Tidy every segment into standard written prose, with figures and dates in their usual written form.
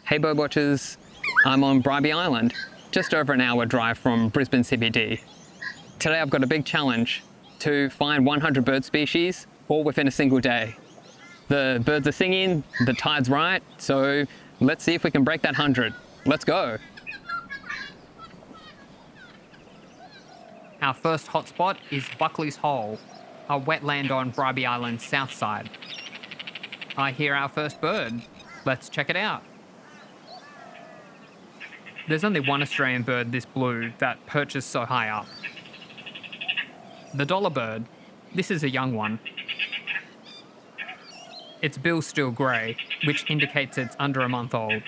Hey birdwatchers, I'm on Bribie Island, just over an hour drive from Brisbane CBD. Today I've got a big challenge to find 100 bird species all within a single day. The birds are singing, the tide's right, so let's see if we can break that 100. Let's go. Our first hotspot is Buckleys Hole, a wetland on Bribie Island's south side. I hear our first bird. Let's check it out. There's only one Australian bird this blue that perches so high up. The dollar bird. This is a young one. Its bill's still grey, which indicates it's under a month old.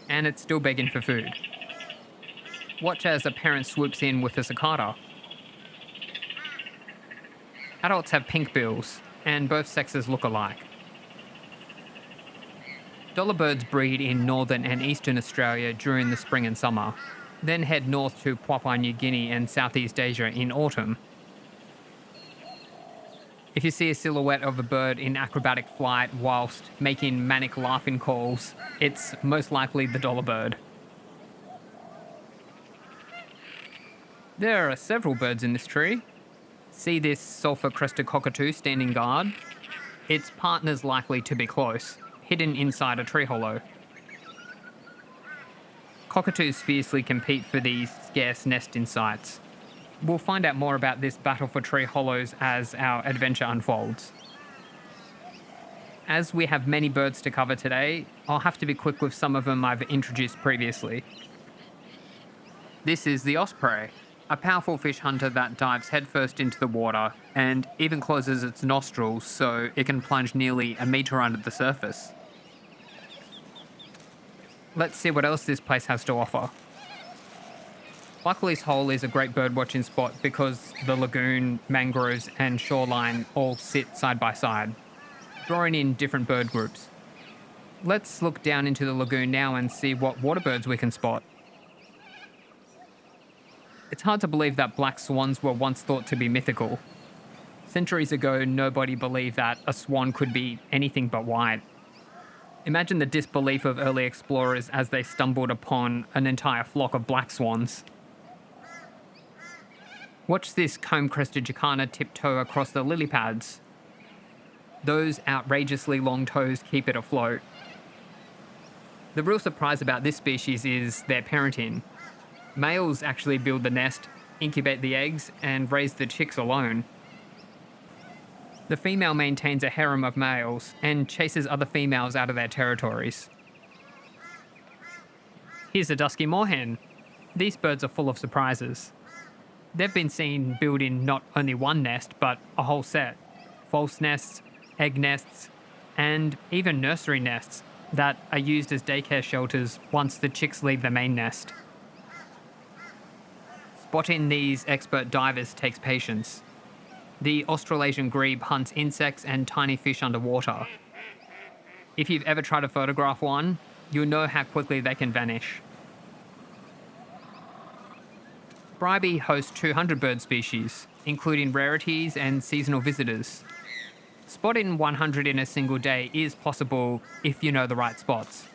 And it's still begging for food. Watch as a parent swoops in with a cicada. Adults have pink bills, and both sexes look alike. Dollar birds breed in northern and eastern Australia during the spring and summer, then head north to Papua New Guinea and Southeast Asia in autumn. If you see a silhouette of a bird in acrobatic flight whilst making manic laughing calls, it's most likely the dollar bird. There are several birds in this tree. See this sulphur-crested cockatoo standing guard? Its partner's likely to be close, hidden inside a tree hollow. Cockatoos fiercely compete for these scarce nesting sites. We'll find out more about this battle for tree hollows as our adventure unfolds. As we have many birds to cover today, I'll have to be quick with some of them I've introduced previously. This is the osprey, a powerful fish hunter that dives headfirst into the water and even closes its nostrils so it can plunge nearly a metre under the surface. Let's see what else this place has to offer. Buckleys Hole is a great birdwatching spot because the lagoon, mangroves and shoreline all sit side by side, drawing in different bird groups. Let's look down into the lagoon now and see what water birds we can spot. It's hard to believe that black swans were once thought to be mythical. Centuries ago, nobody believed that a swan could be anything but white. Imagine the disbelief of early explorers as they stumbled upon an entire flock of black swans. Watch this comb-crested jacana tiptoe across the lily pads. Those outrageously long toes keep it afloat. The real surprise about this species is their parenting. Males actually build the nest, incubate the eggs, and raise the chicks alone. The female maintains a harem of males and chases other females out of their territories. Here's a dusky moorhen. These birds are full of surprises. They've been seen building not only one nest, but a whole set. False nests, egg nests, and even nursery nests that are used as daycare shelters once the chicks leave the main nest. Spotting these expert divers takes patience. The Australasian grebe hunts insects and tiny fish underwater. If you've ever tried to photograph one, you'll know how quickly they can vanish. Bribie hosts 200 bird species, including rarities and seasonal visitors. Spotting 100 in a single day is possible if you know the right spots.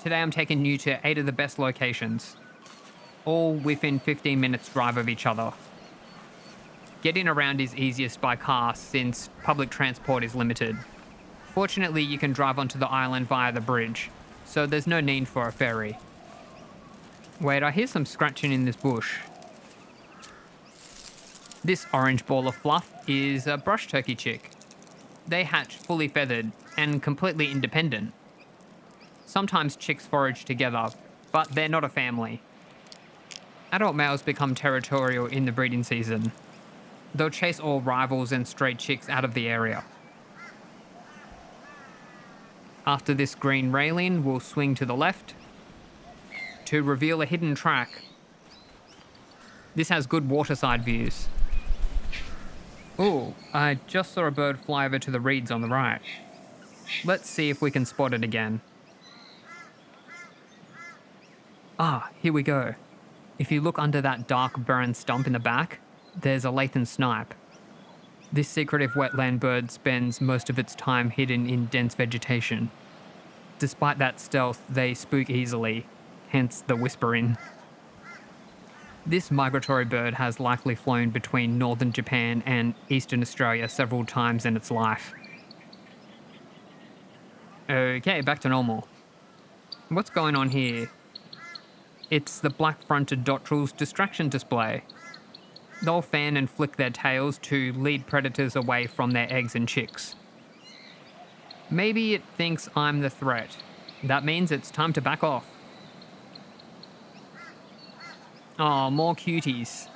Today I'm taking you to 8 of the best locations, all within 15 minutes drive of each other. Getting around is easiest by car since public transport is limited. Fortunately, you can drive onto the island via the bridge, so there's no need for a ferry. Wait, I hear some scratching in this bush. This orange ball of fluff is a brush turkey chick. They hatch fully feathered and completely independent. Sometimes chicks forage together, but they're not a family. Adult males become territorial in the breeding season. They'll chase all rivals and stray chicks out of the area. After this green railing, we'll swing to the left to reveal a hidden track. This has good waterside views. Ooh, I just saw a bird fly over to the reeds on the right. Let's see if we can spot it again. Ah, here we go. If you look under that dark barren stump in the back, there's a Lathan snipe. This secretive wetland bird spends most of its time hidden in dense vegetation. despite that stealth, they spook easily, hence the whispering. This migratory bird has likely flown between northern Japan and eastern Australia several times in its life. Okay, back to normal. What's going on here? It's the black-fronted dotterel's distraction display. They'll fan and flick their tails to lead predators away from their eggs and chicks. Maybe it thinks I'm the threat. That means it's time to back off. Oh, more cuties.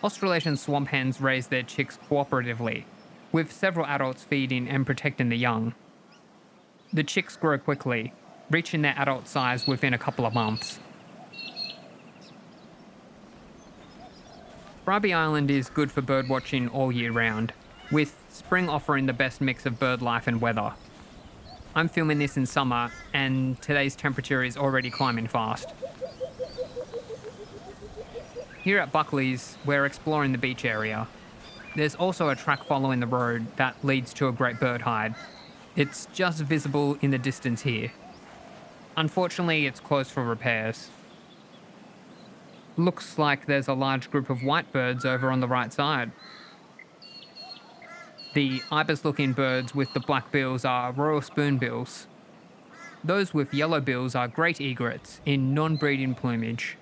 Australasian swamp hens raise their chicks cooperatively, with several adults feeding and protecting the young. The chicks grow quickly, reaching their adult size within a couple of months. Bribie Island is good for birdwatching all year round, with spring offering the best mix of bird life and weather. I'm filming this in summer, and today's temperature is already climbing fast. Here at Buckleys, we're exploring the beach area. There's also a track following the road that leads to a great bird hide. It's just visible in the distance here. Unfortunately, it's closed for repairs. Looks like there's a large group of white birds over on the right side. The ibis-looking birds with the black bills are royal spoonbills. Those with yellow bills are great egrets in non-breeding plumage.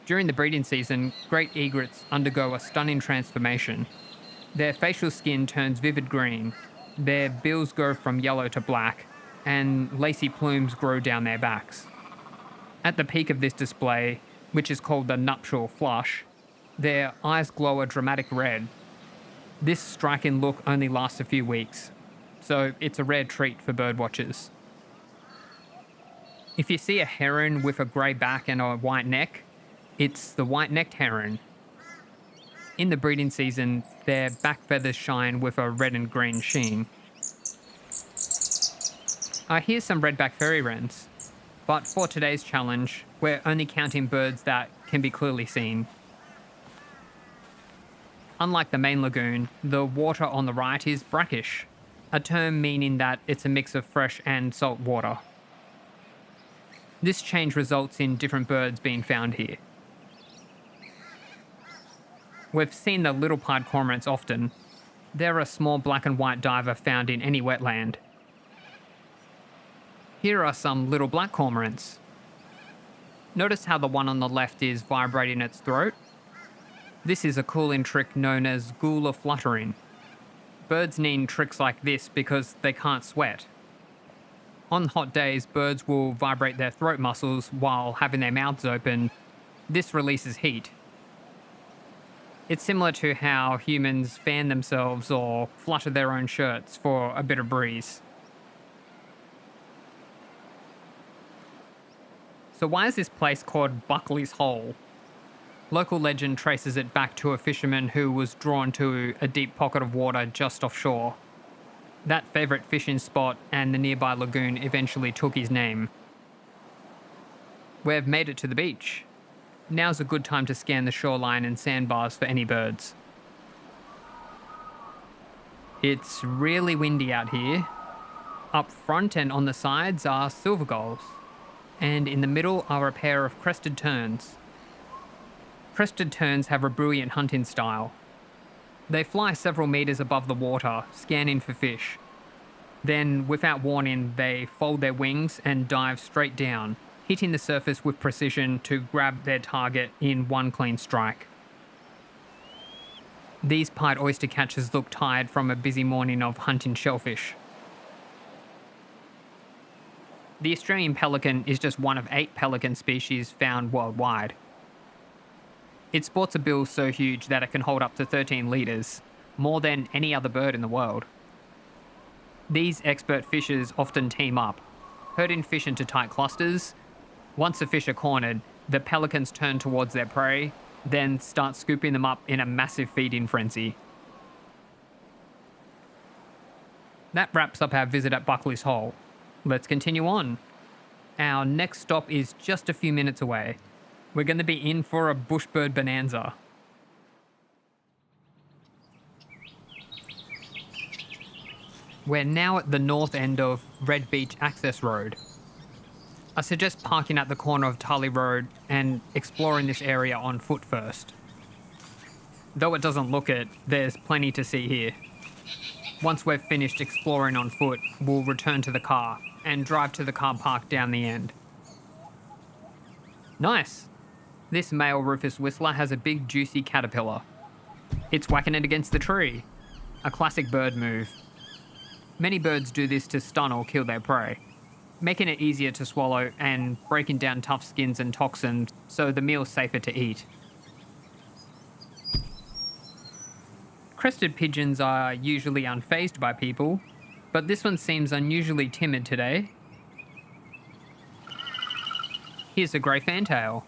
During the breeding season, great egrets undergo a stunning transformation. Their facial skin turns vivid green, their bills go from yellow to black, and lacy plumes grow down their backs. At the peak of this display, which is called the nuptial flush, their eyes glow a dramatic red. This striking look only lasts a few weeks, so it's a rare treat for birdwatchers. If you see a heron with a grey back and a white neck, it's the white-necked heron. In the breeding season, their back feathers shine with a red and green sheen. Here's some redback fairy wrens. But for today's challenge, we're only counting birds that can be clearly seen. Unlike the main lagoon, the water on the right is brackish, a term meaning that it's a mix of fresh and salt water. This change results in different birds being found here. We've seen the little-pied cormorants often. They're a small black and white diver found in any wetland. Here are some little black cormorants. Notice how the one on the left is vibrating its throat? This is a cooling trick known as gula fluttering. Birds need tricks like this because they can't sweat. On hot days, birds will vibrate their throat muscles while having their mouths open. This releases heat. It's similar to how humans fan themselves or flutter their own shirts for a bit of breeze. So why is this place called Buckleys Hole? Local legend traces it back to a fisherman who was drawn to a deep pocket of water just offshore. That favourite fishing spot and the nearby lagoon eventually took his name. We've made it to the beach. Now's a good time to scan the shoreline and sandbars for any birds. It's really windy out here. Up front and on the sides are silver gulls, and in the middle are a pair of crested terns. Crested terns have a brilliant hunting style. They fly several meters above the water, scanning for fish. Then, without warning, they fold their wings and dive straight down, hitting the surface with precision to grab their target in one clean strike. These pied oyster catchers look tired from a busy morning of hunting shellfish. The Australian pelican is just one of 8 pelican species found worldwide. It sports a bill so huge that it can hold up to 13 litres, more than any other bird in the world. These expert fishers often team up, herding fish into tight clusters. Once the fish are cornered, the pelicans turn towards their prey, then start scooping them up in a massive feeding frenzy. That wraps up our visit at Buckleys Hole. Let's continue on. Our next stop is just a few minutes away. We're going to be in for a bushbird bonanza. We're now at the north end of Red Beach Access Road. I suggest parking at the corner of Tully Road and exploring this area on foot first. Though it doesn't look it, there's plenty to see here. Once we've finished exploring on foot, we'll return to the car and drive to the car park down the end. Nice! This male rufous whistler has a big juicy caterpillar. It's whacking it against the tree. A classic bird move. Many birds do this to stun or kill their prey, making it easier to swallow and breaking down tough skins and toxins so the meal's safer to eat. Crested pigeons are usually unfazed by people, but this one seems unusually timid today. Here's a grey fantail.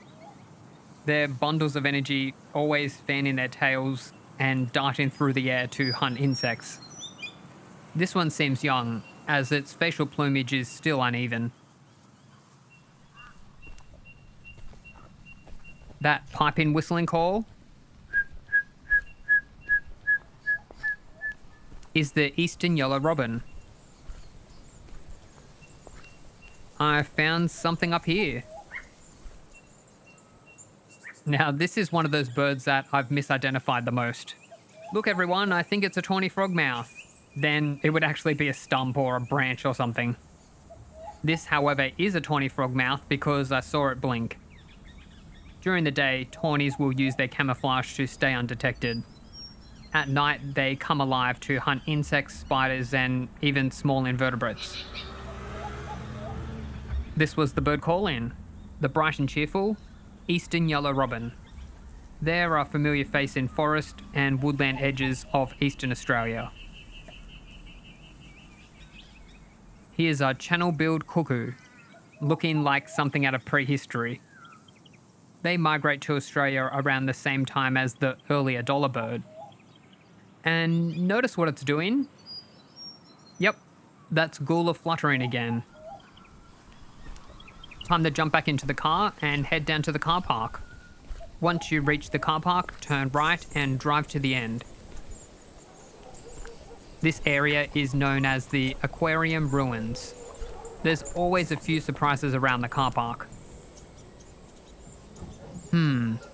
They're bundles of energy, always fanning their tails and darting through the air to hunt insects. This one seems young, as its facial plumage is still uneven. That piping whistling call is the eastern yellow robin. I found something up here. Now, this is one of those birds that I've misidentified the most. Look everyone, I think it's a tawny frogmouth. Then it would actually be a stump or a branch or something. This, however, is a tawny frogmouth because I saw it blink. During the day, tawnies will use their camouflage to stay undetected. At night, they come alive to hunt insects, spiders, and even small invertebrates. This was the bird call-in, the bright and cheerful eastern yellow robin. They're a familiar face in forest and woodland edges of eastern Australia. Here's a channel-billed cuckoo, looking like something out of prehistory. They migrate to Australia around the same time as the earlier dollar bird. And notice what it's doing? Yep, that's Gula fluttering again. Time to jump back into the car and head down to the car park. Once you reach the car park, turn right and drive to the end. This area is known as the Aquarium Ruins. There's always a few surprises around the car park.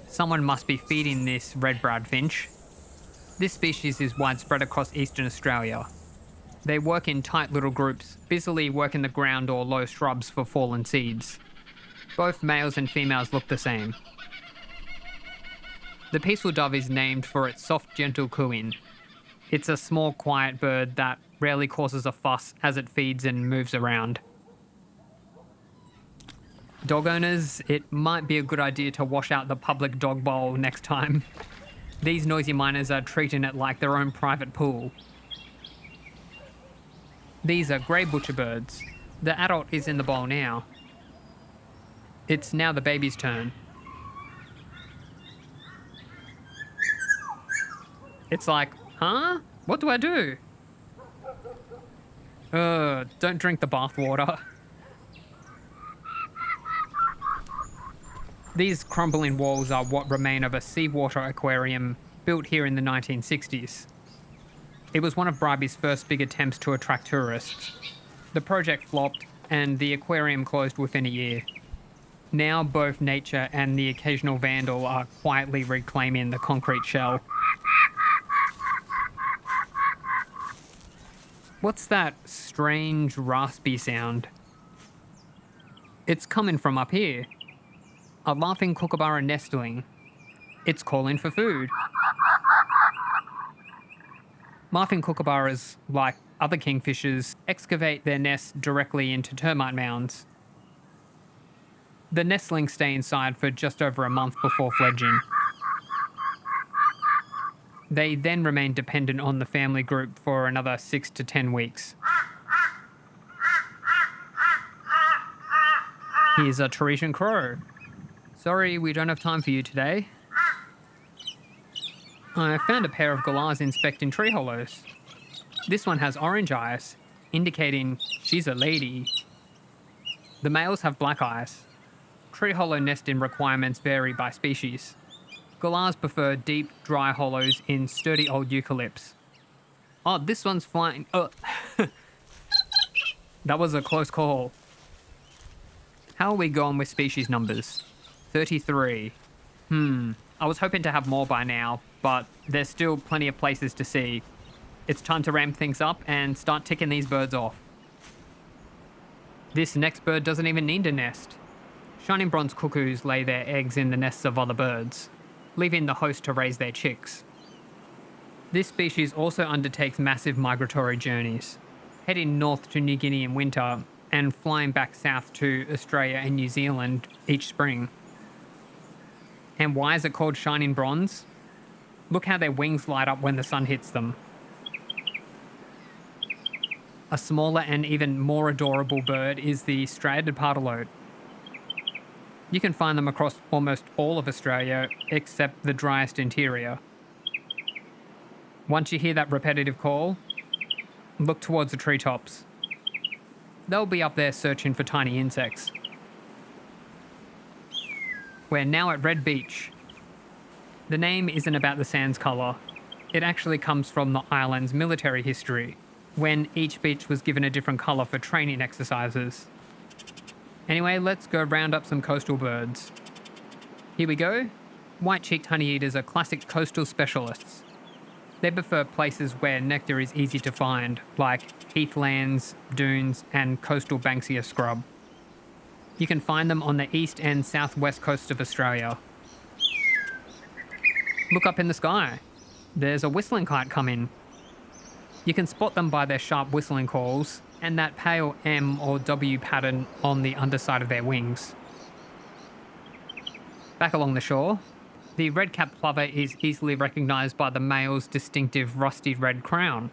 Someone must be feeding this red-browed finch. This species is widespread across eastern Australia. They work in tight little groups, busily working the ground or low shrubs for fallen seeds. Both males and females look the same. The peaceful dove is named for its soft, gentle cooing. It's a small, quiet bird that rarely causes a fuss as it feeds and moves around. Dog owners, it might be a good idea to wash out the public dog bowl next time. These noisy miners are treating it like their own private pool. These are grey butcherbirds. The adult is in the bowl now. It's now the baby's turn. It's like, huh? What do I do? Don't drink the bathwater. These crumbling walls are what remain of a seawater aquarium built here in the 1960s. It was one of Bribie's first big attempts to attract tourists. The project flopped and the aquarium closed within a year. Now both nature and the occasional vandal are quietly reclaiming the concrete shell. What's that strange raspy sound? It's coming from up here. A laughing kookaburra nestling. It's calling for food. Laughing kookaburras, like other kingfishers, excavate their nests directly into termite mounds. The nestlings stay inside for just over a month before fledging. They then remain dependent on the family group for another 6 to 10 weeks. Here's a Tahitian crow. Sorry, we don't have time for you today. I found a pair of galahs inspecting tree hollows. This one has orange eyes, indicating she's a lady. The males have black eyes. Tree hollow nesting requirements vary by species. Galahs prefer deep, dry hollows in sturdy old eucalypts. Oh, this one's flying. Oh. That was a close call. How are we going with species numbers? 33. I was hoping to have more by now, but there's still plenty of places to see. It's time to ramp things up and start ticking these birds off. This next bird doesn't even need a nest. Shining bronze cuckoos lay their eggs in the nests of other birds, leaving the host to raise their chicks. This species also undertakes massive migratory journeys, heading north to New Guinea in winter and flying back south to Australia and New Zealand each spring. And why is it called shining bronze? Look how their wings light up when the sun hits them. A smaller and even more adorable bird is the striated pardalote. You can find them across almost all of Australia except the driest interior. Once you hear that repetitive call, look towards the treetops. They'll be up there searching for tiny insects. We're now at Red Beach. The name isn't about the sand's colour. It actually comes from the island's military history, when each beach was given a different colour for training exercises. Anyway, let's go round up some coastal birds. Here we go. White-cheeked honeyeaters are classic coastal specialists. They prefer places where nectar is easy to find, like heathlands, dunes, and coastal Banksia scrub. You can find them on the east and southwest coast of Australia. Look up in the sky. There's a whistling kite coming. You can spot them by their sharp whistling calls and that pale M or W pattern on the underside of their wings. Back along the shore, the red-capped plover is easily recognised by the male's distinctive rusty red crown.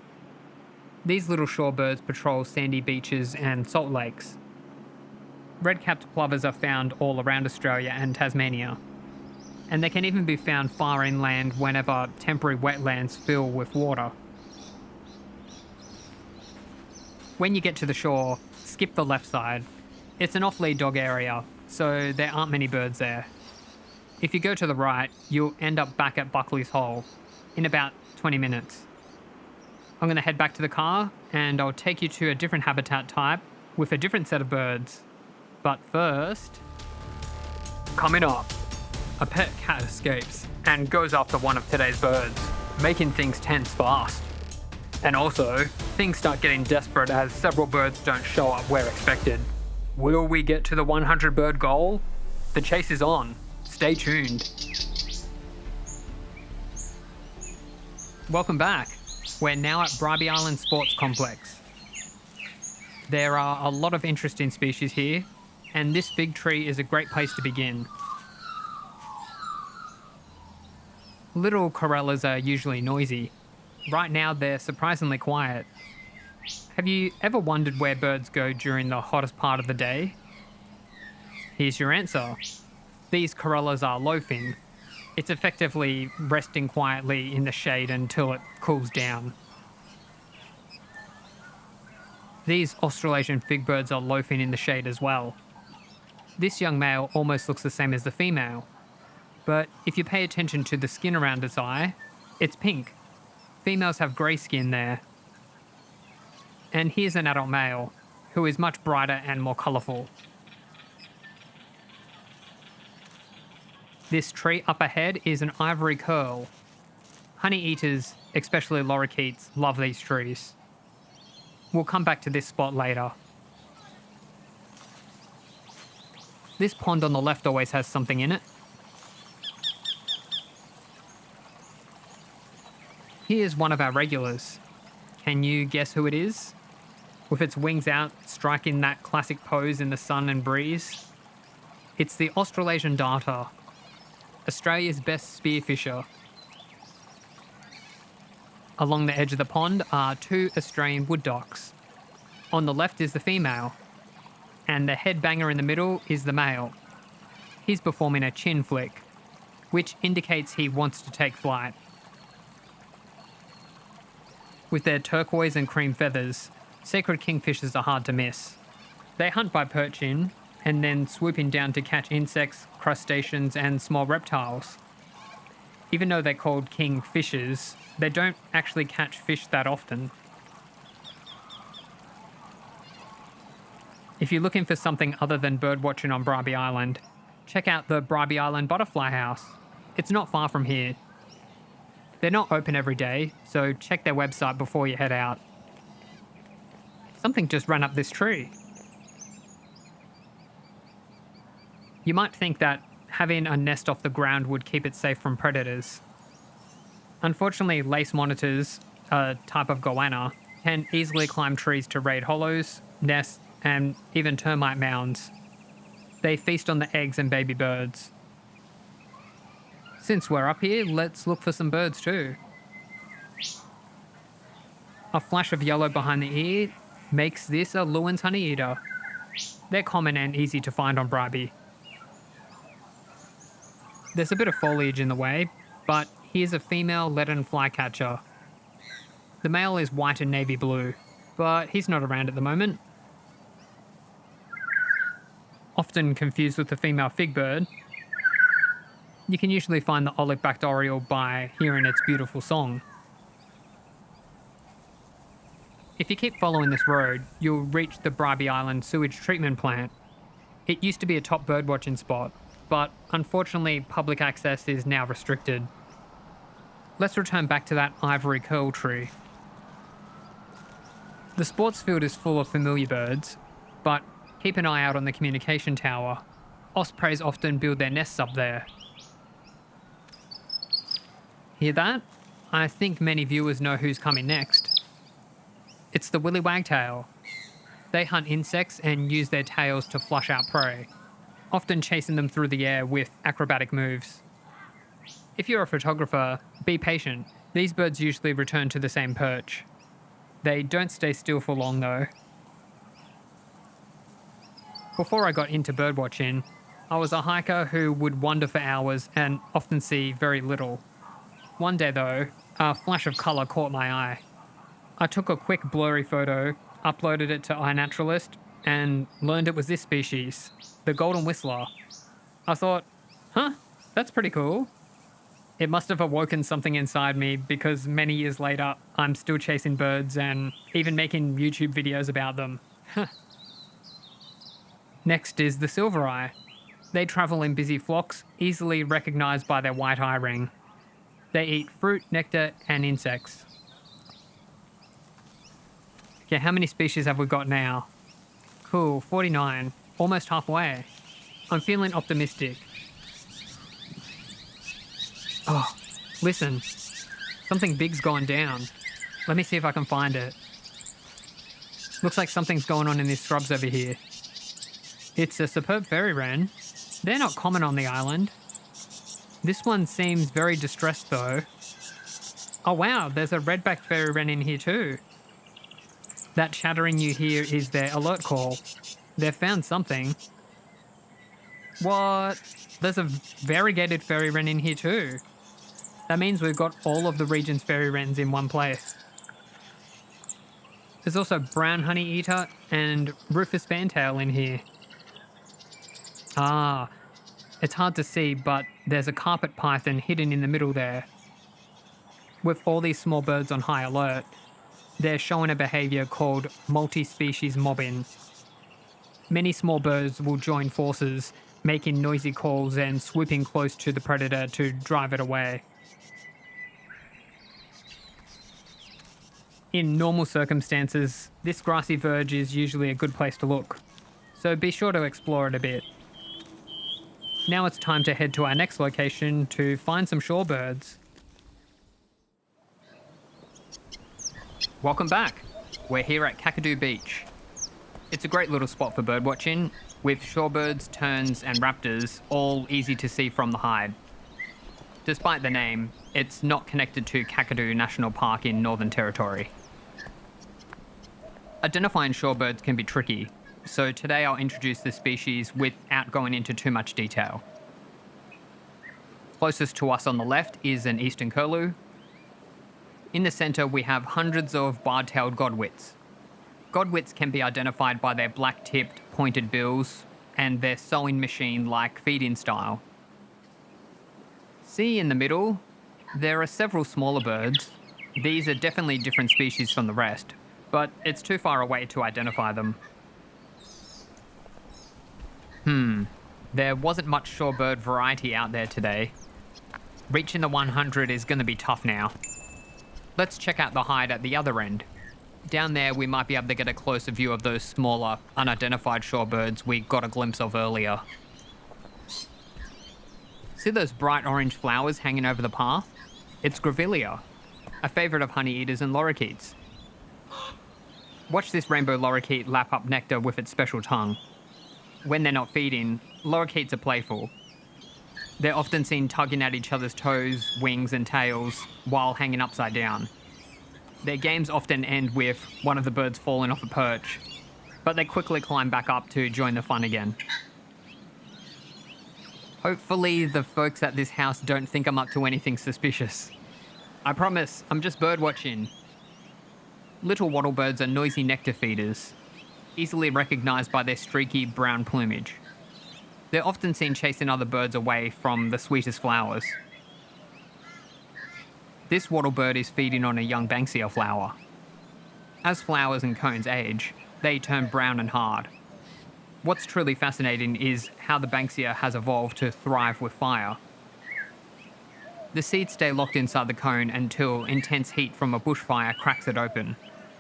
These little shorebirds patrol sandy beaches and salt lakes. Red-capped plovers are found all around Australia and Tasmania, and they can even be found far inland whenever temporary wetlands fill with water. When you get to the shore, skip the left side. It's an off-lead dog area, so there aren't many birds there. If you go to the right, you'll end up back at Buckleys Hole in about 20 minutes. I'm going to head back to the car and I'll take you to a different habitat type with a different set of birds. But first, coming up, a pet cat escapes and goes after one of today's birds, making things tense fast. And also, things start getting desperate as several birds don't show up where expected. Will we get to the 100 bird goal? The chase is on. Stay tuned. Welcome back. We're now at Bribie Island Sports Complex. There are a lot of interesting species here, and this big tree is a great place to begin. Little corellas are usually noisy. Right now they're surprisingly quiet. Have you ever wondered where birds go during the hottest part of the day? Here's your answer. These corellas are loafing. It's effectively resting quietly in the shade until it cools down. These Australasian figbirds are loafing in the shade as well. This young male almost looks the same as the female, but if you pay attention to the skin around its eye, it's pink. Females have grey skin there. And here's an adult male, who is much brighter and more colourful. This tree up ahead is an ivory curl. Honey eaters, especially lorikeets, love these trees. We'll come back to this spot later. This pond on the left always has something in it. Here's one of our regulars. Can you guess who it is? With its wings out, striking that classic pose in the sun and breeze. It's the Australasian darter, Australia's best spearfisher. Along the edge of the pond are two Australian wood ducks. On the left is the female, and the headbanger in the middle is the male. He's performing a chin flick, which indicates he wants to take flight. With their turquoise and cream feathers, sacred kingfishers are hard to miss. They hunt by perching, and then swooping down to catch insects, crustaceans, and small reptiles. Even though they're called king fishers, they don't actually catch fish that often. If you're looking for something other than birdwatching on Bribie Island, check out the Bribie Island Butterfly House. It's not far from here. They're not open every day, so check their website before you head out. Something just ran up this tree. You might think that having a nest off the ground would keep it safe from predators. Unfortunately, lace monitors, a type of goanna, can easily climb trees to raid hollows, nests, and even termite mounds. They feast on the eggs and baby birds. Since we're up here, let's look for some birds too. A flash of yellow behind the ear makes this a Lewin's honeyeater. They're common and easy to find on Bribie. There's a bit of foliage in the way, but here's a female leaden flycatcher. The male is white and navy blue, but he's not around at the moment. Often confused with the female figbird, you can usually find the olive-backed oriole by hearing its beautiful song. If you keep following this road, you'll reach the Bribie Island sewage treatment plant. It used to be a top birdwatching spot, but unfortunately public access is now restricted. Let's return back to that ivory curl tree. The sports field is full of familiar birds, but keep an eye out on the communication tower. Ospreys often build their nests up there. Hear that? I think many viewers know who's coming next. It's the willy wagtail. They hunt insects and use their tails to flush out prey, often chasing them through the air with acrobatic moves. If you're a photographer, be patient. These birds usually return to the same perch. They don't stay still for long though. Before I got into birdwatching, I was a hiker who would wander for hours and often see very little. One day though, a flash of colour caught my eye. I took a quick blurry photo, uploaded it to iNaturalist, and learned it was this species, the golden whistler. I thought, that's pretty cool. It must have awoken something inside me because many years later, I'm still chasing birds and even making YouTube videos about them. Next is the silver eye. They travel in busy flocks, easily recognised by their white eye ring. They eat fruit, nectar, and insects. Okay, how many species have we got now? Cool, 49. Almost halfway. I'm feeling optimistic. Oh, listen. Something big's gone down. Let me see if I can find it. Looks like something's going on in these shrubs over here. It's a superb fairy wren. They're not common on the island. This one seems very distressed though. Oh wow, there's a red-backed fairy wren in here too. That chattering you hear is their alert call. They've found something. What? There's a variegated fairy wren in here too. That means we've got all of the region's fairy wrens in one place. There's also brown honeyeater and rufous fantail in here. Ah, it's hard to see, but there's a carpet python hidden in the middle there. With all these small birds on high alert, they're showing a behaviour called multi-species mobbing. Many small birds will join forces, making noisy calls and swooping close to the predator to drive it away. In normal circumstances, this grassy verge is usually a good place to look, so be sure to explore it a bit. Now it's time to head to our next location to find some shorebirds. Welcome back. We're here at Kakadu Beach. It's a great little spot for birdwatching, with shorebirds, terns and raptors all easy to see from the hide. Despite the name, it's not connected to Kakadu National Park in Northern Territory. Identifying shorebirds can be tricky, so today I'll introduce the species without going into too much detail. Closest to us on the left is an eastern curlew. In the centre we have hundreds of bar-tailed godwits. Godwits can be identified by their black-tipped, pointed bills and their sewing machine-like feeding style. See in the middle, There are several smaller birds. These are definitely different species from the rest, but it's too far away to identify them. There wasn't much shorebird variety out there today. Reaching the 100 is going to be tough now. Let's check out the hide at the other end. Down there, we might be able to get a closer view of those smaller, unidentified shorebirds we got a glimpse of earlier. See those bright orange flowers hanging over the path? It's grevillea, a favourite of honeyeaters and lorikeets. Watch this rainbow lorikeet lap up nectar with its special tongue. When they're not feeding, lorikeets are playful. They're often seen tugging at each other's toes, wings and tails while hanging upside down. Their games often end with one of the birds falling off a perch, but they quickly climb back up to join the fun again. Hopefully the folks at this house don't think I'm up to anything suspicious. I promise, I'm just birdwatching. Little wattlebirds are noisy nectar feeders, easily recognised by their streaky brown plumage. They're often seen chasing other birds away from the sweetest flowers. This wattlebird is feeding on a young banksia flower. As flowers and cones age, they turn brown and hard. What's truly fascinating is how the banksia has evolved to thrive with fire. The seeds stay locked inside the cone until intense heat from a bushfire cracks it open.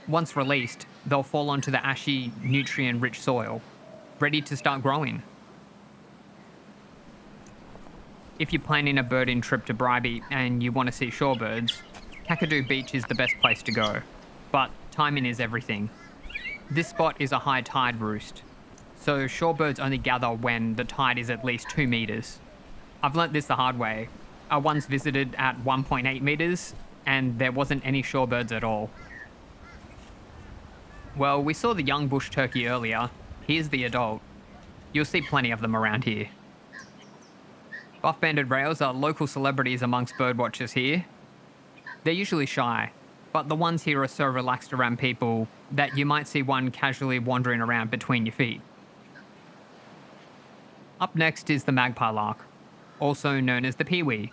Once released, they'll fall onto the ashy, nutrient-rich soil, ready to start growing. If you're planning a birding trip to Bribie and you want to see shorebirds, Kakadu Beach is the best place to go. But timing is everything. This spot is a high tide roost, so shorebirds only gather when the tide is at least 2 meters. I've learnt this the hard way. I once visited at 1.8 meters and there wasn't any shorebirds at all. Well, we saw the young bush turkey earlier. Here's the adult. You'll see plenty of them around here. Buff-banded rails are local celebrities amongst birdwatchers here. They're usually shy, but the ones here are so relaxed around people that you might see one casually wandering around between your feet. Up next is the magpie lark, also known as the peewee.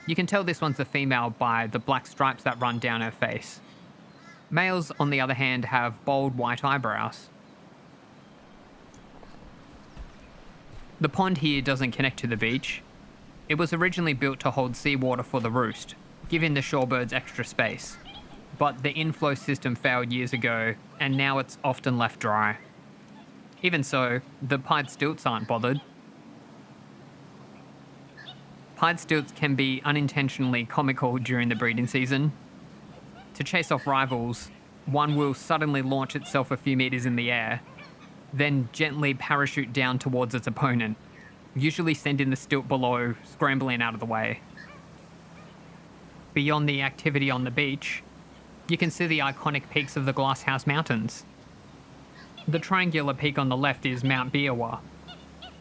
You can tell this one's a female by the black stripes that run down her face. Males, on the other hand, have bold white eyebrows. The pond here doesn't connect to the beach. It was originally built to hold seawater for the roost, giving the shorebirds extra space. But the inflow system failed years ago, and now it's often left dry. Even so, the pied stilts aren't bothered. Pied stilts can be unintentionally comical during the breeding season. To chase off rivals, one will suddenly launch itself a few meters in the air, then gently parachute down towards its opponent, usually sending the stilt below scrambling out of the way. Beyond the activity on the beach, you can see the iconic peaks of the Glasshouse Mountains. The triangular peak on the left is Mount Biawa.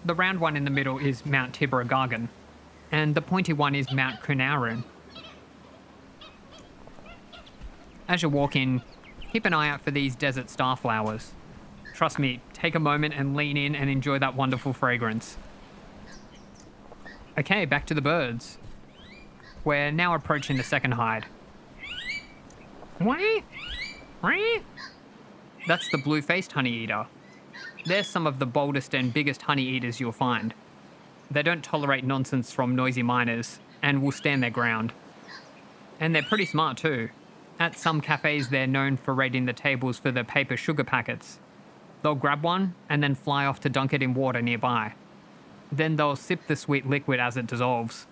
The round one in the middle is Mount Tibaragargan, and the pointy one is Mount Kunarun. As you're walking, keep an eye out for these desert starflowers. Trust me, take a moment and lean in and enjoy that wonderful fragrance. Okay, back to the birds. We're now approaching the second hide. Wah! Wah! That's the blue-faced honeyeater. They're some of the boldest and biggest honeyeaters you'll find. They don't tolerate nonsense from noisy miners and will stand their ground. And they're pretty smart too. At some cafes, they're known for raiding the tables for the paper sugar packets. They'll grab one and then fly off to dunk it in water nearby. Then they'll sip the sweet liquid as it dissolves.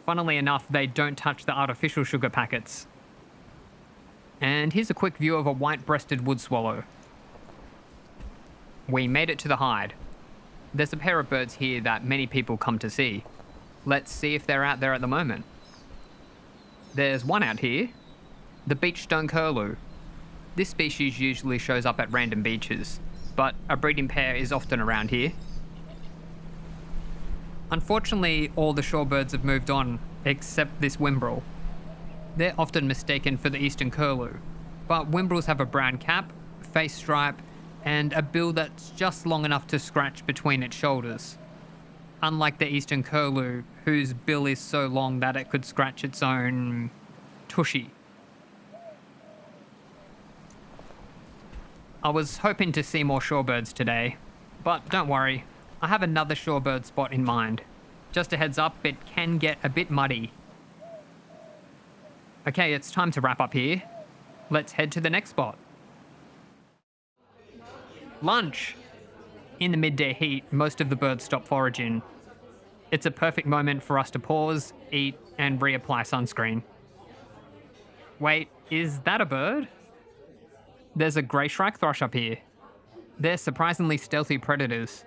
Funnily enough, they don't touch the artificial sugar packets. And here's a quick view of a white-breasted wood swallow. We made it to the hide. There's a pair of birds here that many people come to see. Let's see if they're out there at the moment. There's one out here, the beachstone curlew. This species usually shows up at random beaches, but a breeding pair is often around here. Unfortunately, all the shorebirds have moved on, except this whimbrel. They're often mistaken for the eastern curlew, but whimbrels have a brown cap, face stripe, and a bill that's just long enough to scratch between its shoulders. unlike the eastern curlew, whose bill is so long that it could scratch its own tushy. I was hoping to see more shorebirds today, but don't worry, I have another shorebird spot in mind. Just a heads up, it can get a bit muddy. Okay, it's time to wrap up here. Let's head to the next spot. Lunch! In the midday heat, most of the birds stop foraging. It's a perfect moment for us to pause, eat, and reapply sunscreen. Wait, is that a bird? There's a grey shrike thrush up here. They're surprisingly stealthy predators.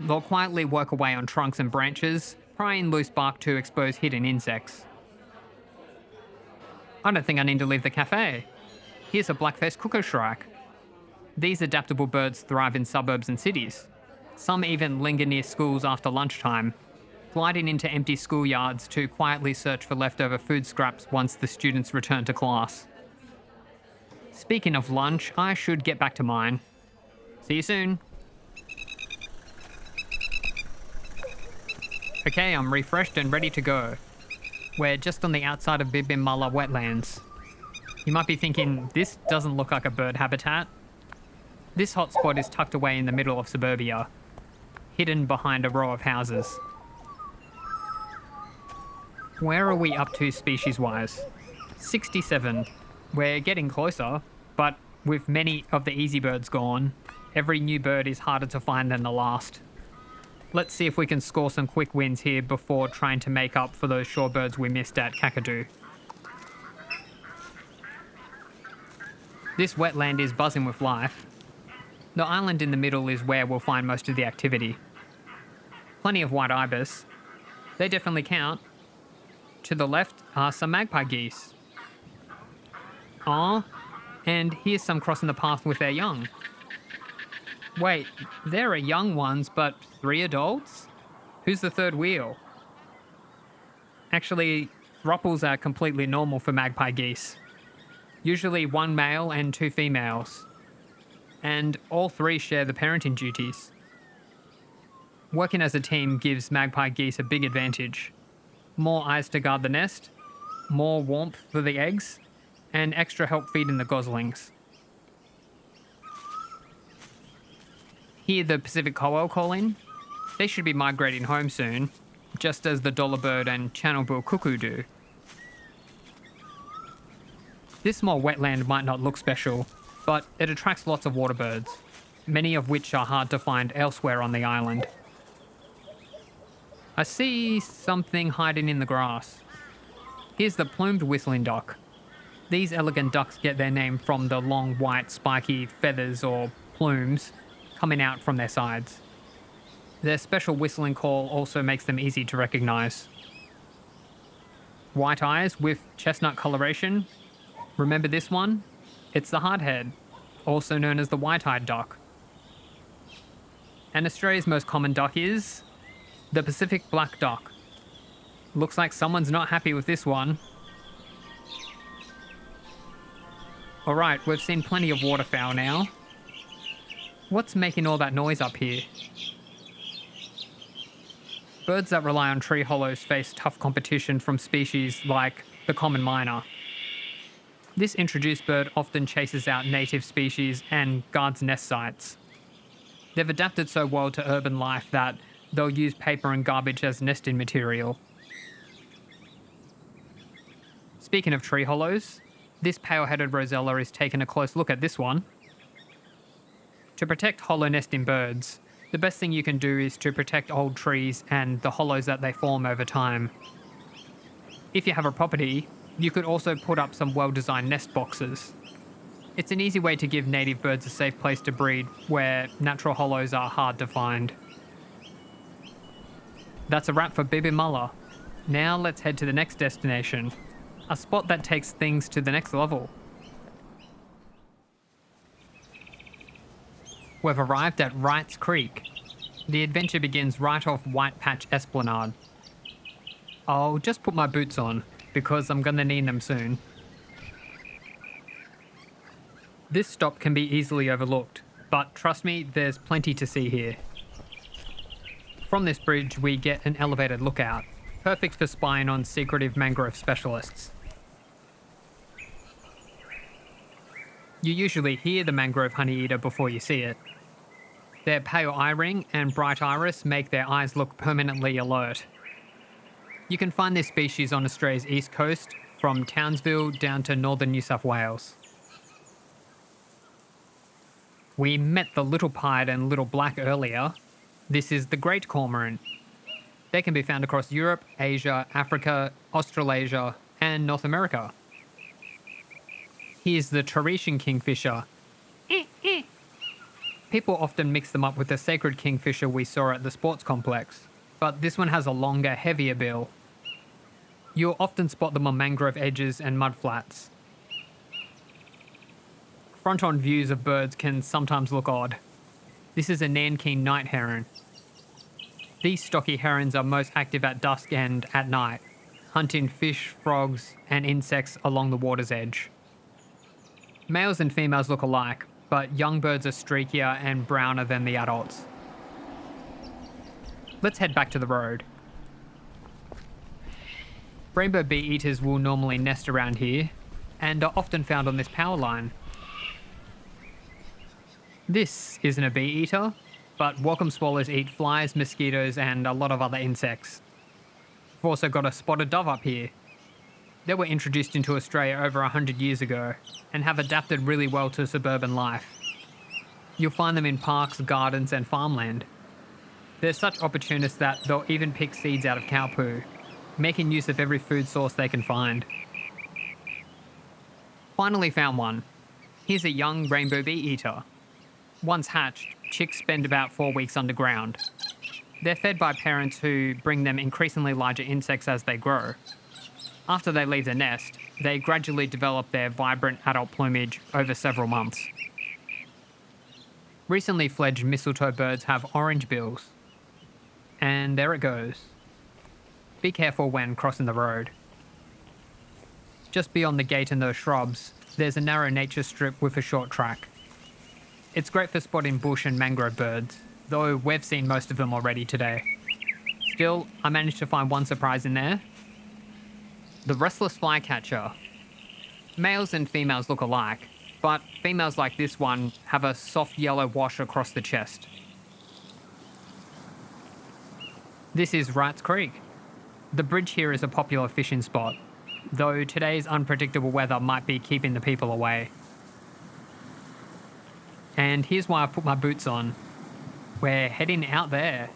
They'll quietly work away on trunks and branches, prying loose bark to expose hidden insects. I don't think I need to leave the cafe. Here's a black-faced cuckoo shrike. These adaptable birds thrive in suburbs and cities. Some even linger near schools after lunchtime, gliding into empty schoolyards to quietly search for leftover food scraps once the students return to class. Speaking of lunch, I should get back to mine. See you soon. Okay, I'm refreshed and ready to go. We're just on the outside of Bibimulya Wetlands. You might be thinking, this doesn't look like a bird habitat. This hotspot is tucked away in the middle of suburbia, hidden behind a row of houses. Where are we up to species-wise? 67. We're getting closer, but with many of the easy birds gone, every new bird is harder to find than the last. Let's see if we can score some quick wins here before trying to make up for those shorebirds we missed at Kakadu. This wetland is buzzing with life. The island in the middle is where we'll find most of the activity. Plenty of white ibis. They definitely count. To the left are some magpie geese. Aw, and here's some crossing the path with their young. Wait, there are young ones, but 3 adults? Who's the third wheel? Actually, throuples are completely normal for magpie geese. Usually 1 male and 2 females. And all 3 share the parenting duties. Working as a team gives magpie geese a big advantage. More eyes to guard the nest, more warmth for the eggs, and extra help feeding the goslings. Hear the Pacific Coal calling? They should be migrating home soon, just as the dollarbird and channelbill cuckoo do. This small wetland might not look special, but it attracts lots of water birds, many of which are hard to find elsewhere on the island. I see something hiding in the grass. Here's the plumed whistling duck. These elegant ducks get their name from the long white spiky feathers or plumes coming out from their sides. Their special whistling call also makes them easy to recognize. White eyes with chestnut coloration. Remember this one? It's the hardhead, also known as the white-eyed duck. And Australia's most common duck is the Pacific black duck. Looks like someone's not happy with this one. Alright, we've seen plenty of waterfowl now. What's making all that noise up here? Birds that rely on tree hollows face tough competition from species like the common myna. This introduced bird often chases out native species and guards nest sites. They've adapted so well to urban life that they'll use paper and garbage as nesting material. Speaking of tree hollows, this pale-headed rosella is taking a close look at this one. To protect hollow nesting birds, the best thing you can do is to protect old trees and the hollows that they form over time. If you have a property, you could also put up some well-designed nest boxes. It's an easy way to give native birds a safe place to breed where natural hollows are hard to find. That's a wrap for Bibimulya. Now let's head to the next destination, a spot that takes things to the next level. We've arrived at Wrights Creek. The adventure begins right off White Patch Esplanade. I'll just put my boots on, because I'm gonna need them soon. This stop can be easily overlooked, but trust me, there's plenty to see here. From this bridge, we get an elevated lookout, perfect for spying on secretive mangrove specialists. You usually hear the mangrove honeyeater before you see it. Their pale eye ring and bright iris make their eyes look permanently alert. You can find this species on Australia's east coast, from Townsville down to northern New South Wales. We met the little pied and little black earlier. This is the great cormorant. They can be found across Europe, Asia, Africa, Australasia, and North America. Here's the Tahitian kingfisher. People often mix them up with the sacred kingfisher we saw at the sports complex, but this one has a longer, heavier bill. You'll often spot them on mangrove edges and mudflats. Front-on views of birds can sometimes look odd. This is a Nanking night heron. These stocky herons are most active at dusk and at night, hunting fish, frogs, and insects along the water's edge. Males and females look alike, but young birds are streakier and browner than the adults. Let's head back to the road. Rainbow bee-eaters will normally nest around here, and are often found on this power line. This isn't a bee-eater, but welcome swallows eat flies, mosquitoes, and a lot of other insects. We've also got a spotted dove up here. They were introduced into Australia over 100 years ago, and have adapted really well to suburban life. You'll find them in parks, gardens, and farmland. They're such opportunists that they'll even pick seeds out of cow poo, making use of every food source they can find. Finally found one. Here's a young rainbow bee-eater. Once hatched, chicks spend about 4 weeks underground. They're fed by parents who bring them increasingly larger insects as they grow. After they leave the nest, they gradually develop their vibrant adult plumage over several months. Recently fledged mistletoe birds have orange bills. And there it goes. Be careful when crossing the road. Just beyond the gate and those shrubs, there's a narrow nature strip with a short track. It's great for spotting bush and mangrove birds, though we've seen most of them already today. Still, I managed to find one surprise in there. The restless flycatcher. Males and females look alike, but females like this one have a soft yellow wash across the chest. This is Wrights Creek. The bridge here is a popular fishing spot, though today's unpredictable weather might be keeping the people away. And here's why I put my boots on. We're heading out there,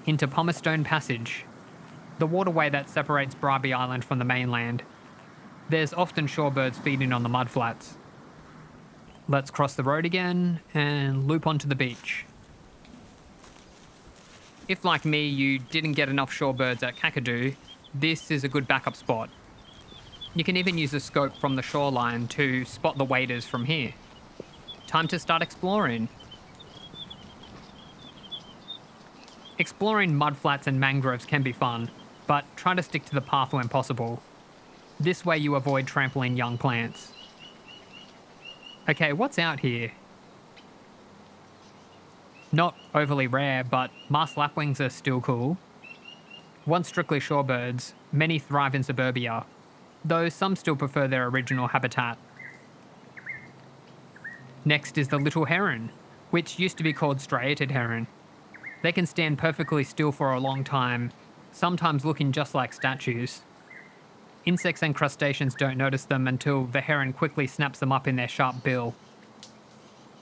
into Palmerstone Passage, the waterway that separates Bribie Island from the mainland. There's often shorebirds feeding on the mudflats. Let's cross the road again and loop onto the beach. If, like me, you didn't get enough shorebirds at Kakadu, this is a good backup spot. You can even use a scope from the shoreline to spot the waders from here. Time to start exploring. Exploring mudflats and mangroves can be fun, but try to stick to the path when possible. This way you avoid trampling young plants. Okay, what's out here? Not overly rare, but masked lapwings are still cool. Once strictly shorebirds, many thrive in suburbia, though some still prefer their original habitat. Next is the little heron, which used to be called striated heron. They can stand perfectly still for a long time, sometimes looking just like statues. Insects and crustaceans don't notice them until the heron quickly snaps them up in their sharp bill.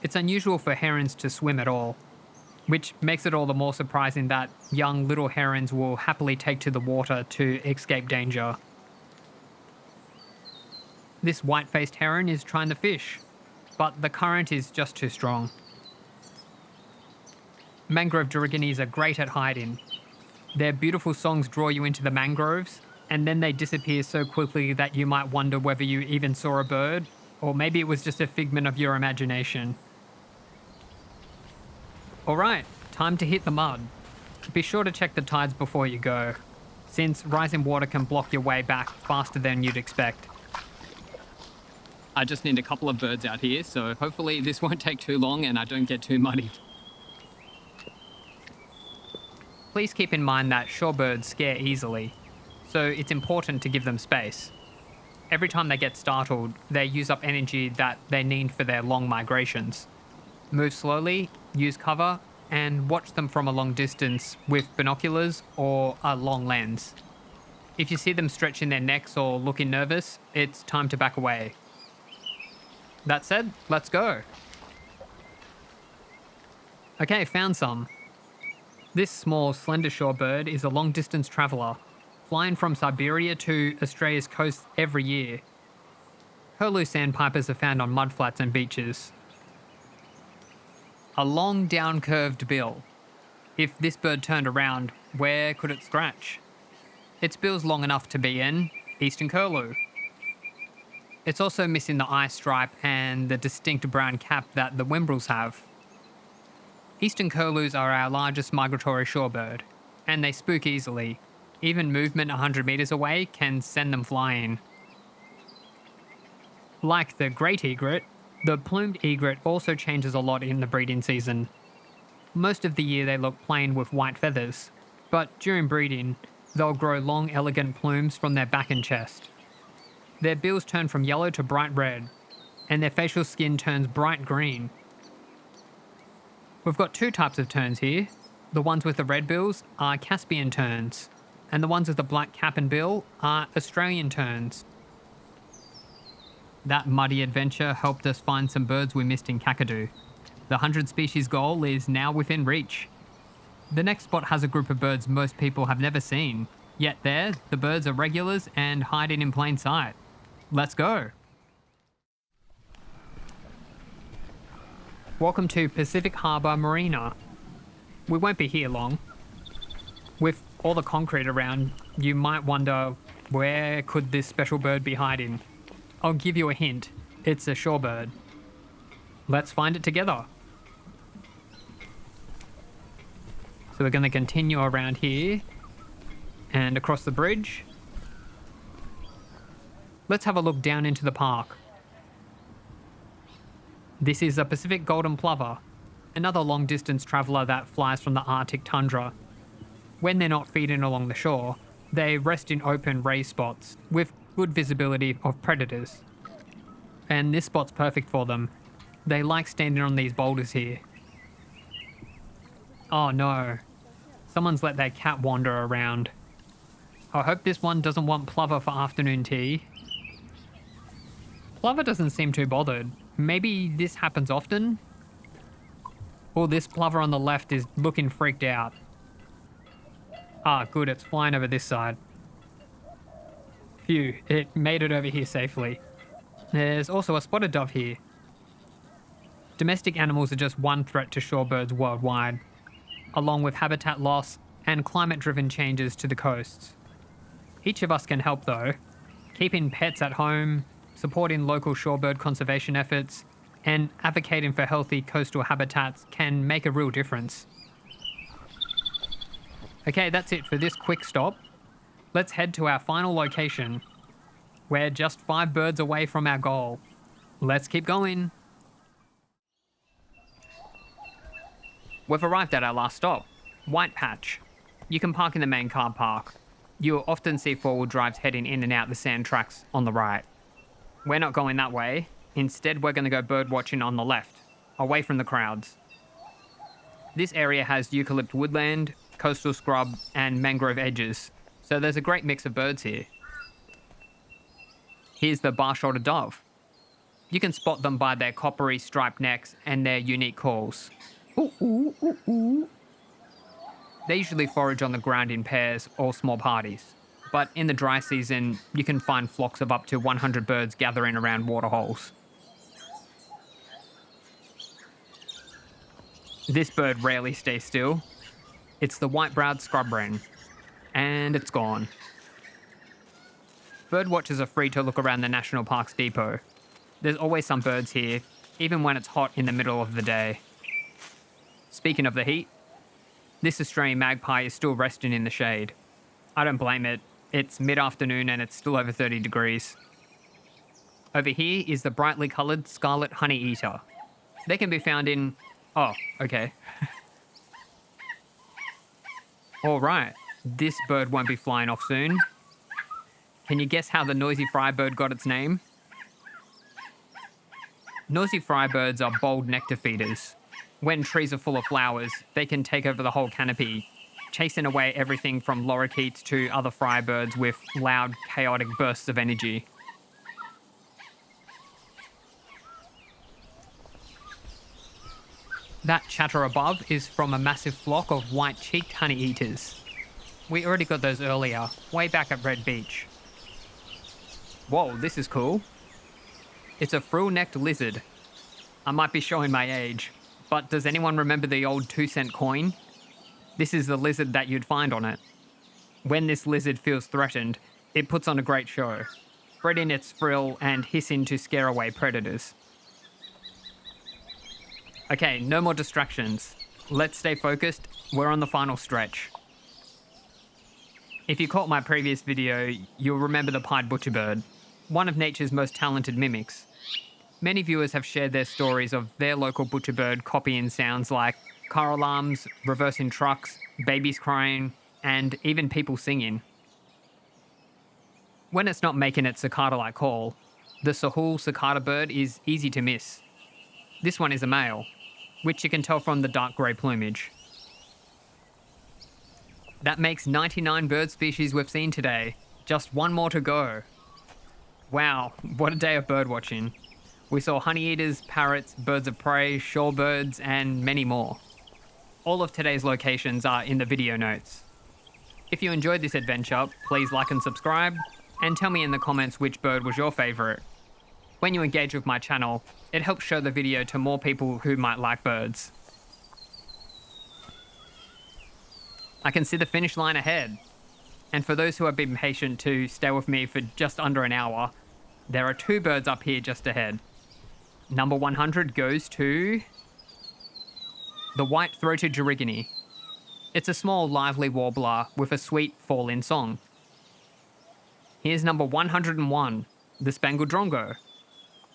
It's unusual for herons to swim at all, which makes it all the more surprising that young little herons will happily take to the water to escape danger. This white-faced heron is trying to fish, but the current is just too strong. Mangrove durigonese are great at hiding. Their beautiful songs draw you into the mangroves, and then they disappear so quickly that you might wonder whether you even saw a bird, or maybe it was just a figment of your imagination. Alright, time to hit the mud. Be sure to check the tides before you go, since rising water can block your way back faster than you'd expect. I just need a couple of birds out here, so hopefully this won't take too long and I don't get too muddy. Please keep in mind that shorebirds scare easily, so it's important to give them space. Every time they get startled, they use up energy that they need for their long migrations. Move slowly, use cover, and watch them from a long distance with binoculars or a long lens. If you see them stretching their necks or looking nervous, it's time to back away. That said, let's go. Okay, found some. This small, slender shorebird is a long-distance traveller, flying from Siberia to Australia's coast every year. Curlew sandpipers are found on mudflats and beaches. A long, down-curved bill. If this bird turned around, where could it scratch? Its bill's long enough to be an eastern curlew. It's also missing the eye stripe and the distinct brown cap that the whimbrels have. Eastern curlews are our largest migratory shorebird, and they spook easily. Even movement 100 metres away can send them flying. Like the great egret, the plumed egret also changes a lot in the breeding season. Most of the year they look plain with white feathers, but during breeding, they'll grow long, elegant plumes from their back and chest. Their bills turn from yellow to bright red, and their facial skin turns bright green. We've got two types of terns here. The ones with the red bills are Caspian terns, and the ones with the black cap and bill are Australian terns. That muddy adventure helped us find some birds we missed in Kakadu. The 100 species goal is now within reach. The next spot has a group of birds most people have never seen, yet there, the birds are regulars and hiding in plain sight. Let's go. Welcome to Pacific Harbour Marina. We won't be here long. With all the concrete around, you might wonder, where could this special bird be hiding? I'll give you a hint. It's a shorebird. Let's find it together. So we're going to continue around here and across the bridge. Let's have a look down into the park. This is a Pacific golden plover, another long-distance traveller that flies from the Arctic tundra. When they're not feeding along the shore, they rest in open raised spots with good visibility of predators. And this spot's perfect for them. They like standing on these boulders here. Oh no, someone's let their cat wander around. I hope this one doesn't want plover for afternoon tea. Plover doesn't seem too bothered. Maybe this happens often? Oh, this plover on the left is looking freaked out. Ah, good, it's flying over this side. Phew, it made it over here safely. There's also a spotted dove here. Domestic animals are just one threat to shorebirds worldwide, along with habitat loss and climate-driven changes to the coasts. Each of us can help though, keeping pets at home, supporting local shorebird conservation efforts, and advocating for healthy coastal habitats can make a real difference. Okay, that's it for this quick stop. Let's head to our final location. We're just 5 birds away from our goal. Let's keep going. We've arrived at our last stop, White Patch. You can park in the main car park. You'll often see 4-wheel drives heading in and out the sand tracks on the right. We're not going that way. Instead, we're going to go bird watching on the left, away from the crowds. This area has eucalypt woodland, coastal scrub, and mangrove edges, so there's a great mix of birds here. Here's the bar-shouldered dove. You can spot them by their coppery striped necks and their unique calls. Ooh, ooh, ooh, ooh. They usually forage on the ground in pairs or small parties. But in the dry season, you can find flocks of up to 100 birds gathering around waterholes. This bird rarely stays still. It's the white-browed scrub wren. And it's gone. Birdwatchers are free to look around the National Park's depot. There's always some birds here, even when it's hot in the middle of the day. Speaking of the heat, this Australian magpie is still resting in the shade. I don't blame it. It's mid-afternoon and it's still over 30 degrees. Over here is the brightly coloured scarlet honeyeater. They can be found in... Oh, okay. All right, this bird won't be flying off soon. Can you guess how the noisy frybird got its name? Noisy frybirds are bold nectar feeders. When trees are full of flowers, they can take over the whole canopy, chasing away everything from lorikeets to other frybirds with loud, chaotic bursts of energy. That chatter above is from a massive flock of white-cheeked honeyeaters. We already got those earlier, way back at Red Beach. Whoa, this is cool. It's a frill-necked lizard. I might be showing my age, but does anyone remember the old 2-cent coin? This is the lizard that you'd find on it. When this lizard feels threatened, it puts on a great show, spreading its frill and hissing to scare away predators. Okay, no more distractions. Let's stay focused. We're on the final stretch. If you caught my previous video, you'll remember the pied butcherbird, one of nature's most talented mimics. Many viewers have shared their stories of their local butcherbird copying sounds like car alarms, reversing trucks, babies crying, and even people singing. When it's not making its cicada-like call, the Sahul cicada bird is easy to miss. This one is a male, which you can tell from the dark grey plumage. That makes 99 bird species we've seen today. Just one more to go. Wow, what a day of birdwatching. We saw honeyeaters, parrots, birds of prey, shorebirds, and many more. All of today's locations are in the video notes. If you enjoyed this adventure, please like and subscribe, and tell me in the comments which bird was your favourite. When you engage with my channel, it helps show the video to more people who might like birds. I can see the finish line ahead. And for those who have been patient to stay with me for just under an hour, there are 2 birds up here just ahead. Number 100 goes to the white-throated gerygony. It's a small, lively warbler with a sweet fall-in song. Here's number 101, the spangled drongo.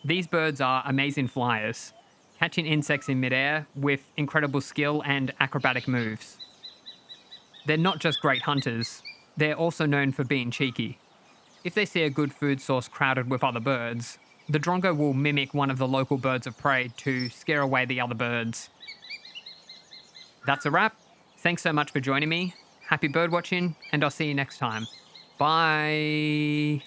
These birds are amazing flyers, catching insects in midair with incredible skill and acrobatic moves. They're not just great hunters, they're also known for being cheeky. If they see a good food source crowded with other birds, the drongo will mimic one of the local birds of prey to scare away the other birds. That's a wrap. Thanks so much for joining me. Happy birdwatching, and I'll see you next time. Bye.